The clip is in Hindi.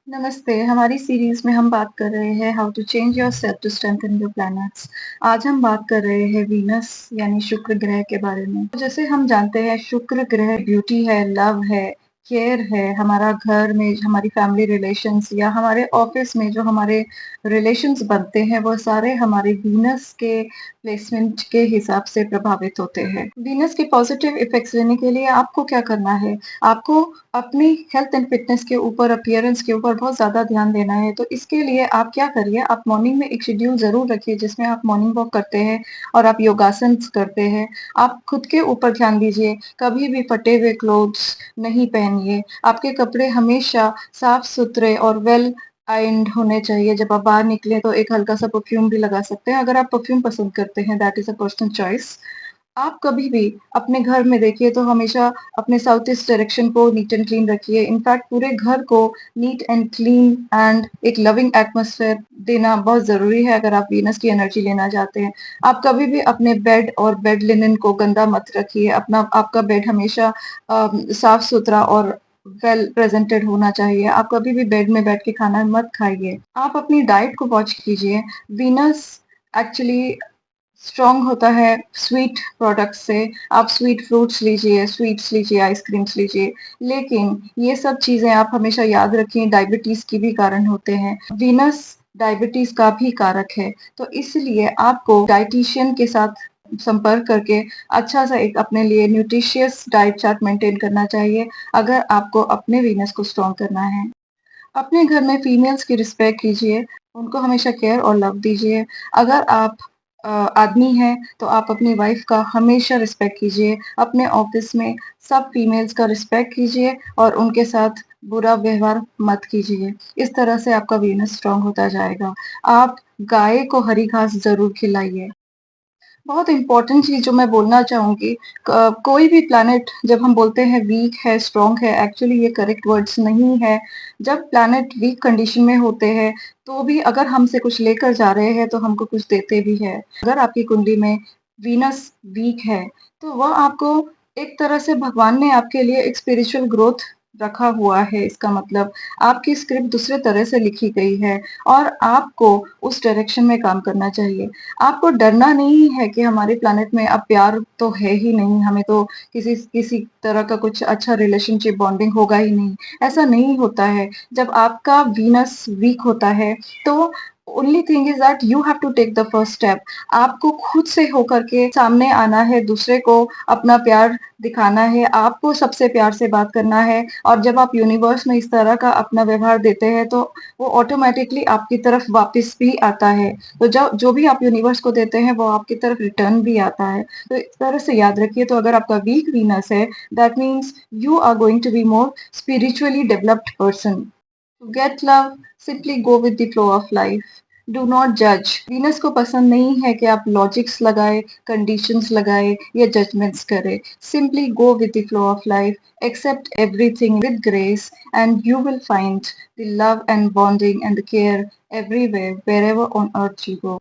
नमस्ते, हमारी सीरीज़ में हम बात कर रहे हैं how to change yourself to strengthen your planets. आज हम बात कर रहे हैं वीनस यानी शुक्र ग्रह के बारे में। तो जैसे हम जानते हैं शुक्र ग्रह ब्यूटी है, लव है, केयर है, हमारा घर में हमारी फैमिली रिलेशंस या हमारे ऑफिस में जो हमारे रिलेशंस बनते हैं वो सारे हमारे वीनस के प्लेसमेंट के हिसाब से प्रभावित होते हैं। वीनस के पॉजिटिव इफेक्ट्स लेने के लिए आपको क्या करना है? आपको अपनी हेल्थ एंड फिटनेस के ऊपर, अपीयरेंस के ऊपर बहुत ज़्यादा ध्यान देना है। तो इसके लिए आप क्या करिए, आप मॉर्निंग में एक शेड्यूल ज़रूर रखिए जिसमें आप मॉर्निंग वॉक करते हैं और आप योगासन्स करते हैं। आप खुद के ऊपर ध्यान दीजिए, कभी भी फटे हुए क्लोथ्स नहीं पहनिए। आपके कपड़े हमेशा साफ-सुथरे और वेल आयन्ड होने चाहिए। जब आप बाहर निकलें तो एक हल्का-सा परफ्यूम भी लगा सकते हैं। अगर आप परफ्यूम पसंद करते हैं, that is a personal choice. आप कभी भी अपने घर में देखिए तो हमेशा अपने साउथ ईस्ट डायरेक्शन को नीट एंड क्लीन रखिए। इनफैक्ट पूरे घर को नीट एंड क्लीन एंड एक लविंग एटमॉस्फेयर देना बहुत ज़रूरी है अगर आप वीनस की एनर्जी लेना चाहते हैं। आप कभी भी अपने बेड और बेड लिनेन को गंदा मत रखिए। आपका बेड हमेशा साफ-सुथरा और वेल प्रेजेंटेड होना चाहिए। आप कभी भी बेड में बैठ के खाना मत खाइए। आप अपनी डाइट को वॉच कीजिए। वीनस एक्चुअली स्ट्रॉन्ग होता है स्वीट प्रोडक्ट्स से। आप स्वीट फ्रूट्स लीजिए, स्वीट्स लीजिए, आइसक्रीम्स लीजिए, लेकिन ये सब चीज़ें आप हमेशा याद रखिए डायबिटीज़ की भी कारण होते हैं। वीनस डायबिटीज़ का भी कारक है, तो इसलिए आपको डायटीशियन के साथ संपर्क करके अच्छा-सा एक अपने लिए न्यूट्रिशियस डाइट चार्ट मेंटेन करना चाहिए, अगर आपको अपने वीनस को स्ट्रॉन्ग करना है। अपने घर में फीमेल्स की रिस्पेक्ट कीजिए, उनको हमेशा केयर और लव दीजिए। अगर आप आदमी हैं, तो आप अपनी वाइफ़ का हमेशा रिस्पेक्ट कीजिए। अपने ऑफ़िस में सब फीमेल्स का रिस्पेक्ट कीजिए और उनके साथ बुरा व्यवहार मत कीजिए। इस तरह से आपका वीनस स्ट्रॉन्ग होता जाएगा। आप गाय को हरी घास ज़रूर खिलाइए। बहुत इम्पोर्टेंट चीज़ जो मैं बोलना चाहूँगी, क कोई भी प्लैनेट जब हम बोलते हैं वीक है, स्ट्रॉन्ग है, एक्चुअली ये करेक्ट वर्ड्स नहीं है। जब प्लैनेट वीक कंडीशन में होते हैं, तो भी अगर हमसे कुछ लेकर जा रहे हैं, तो हमको कुछ देते भी हैं। अगर आपकी कुंडली में वीनस वीक है, तो वह आपको एक तरह से भगवान ने आपके लिए एक स्पिरिचुअल ग्रोथ रखा हुआ है। इसका मतलब आपकी स्क्रिप्ट दूसरे तरह से लिखी गई है और आपको उस डायरेक्शन में काम करना चाहिए। आपको डरना नहीं है कि हमारे प्लैनेट में अब प्यार तो है ही नहीं, हमें तो किसी किसी तरह का कुछ अच्छा रिलेशनशिप बॉन्डिंग होगा ही नहीं, ऐसा नहीं होता है। जब आपका वीनस वीक होता है, तो only thing is that you have to take the first step. आपको खुद से होकर के सामने आना है, दूसरे को अपना प्यार दिखाना है, आपको सबसे प्यार से बात करना है और जब आप यूनिवर्स में इस तरह का अपना व्यवहार देते हैं, तो वो ऑटोमैटिकली आपकी तरफ वापस भी आता है। तो जो भी आप यूनिवर्स को देते हैं वो आपकी तरफ रिटर्न भी आता है। तो इस तरह से याद रखिए, तो अगर आपका वीक वीनस है, that means you are going to be more spiritually developed person. To get love, simply go with the flow of life. Do not judge. Venus को पसंद नहीं है कि आप लॉजिक्स लगाए, कंडीशंस लगाए या जजमेंट्स करें। Simply go with the flow of life. Accept everything with grace, and you will find the love and bonding and the care everywhere, wherever on earth you go.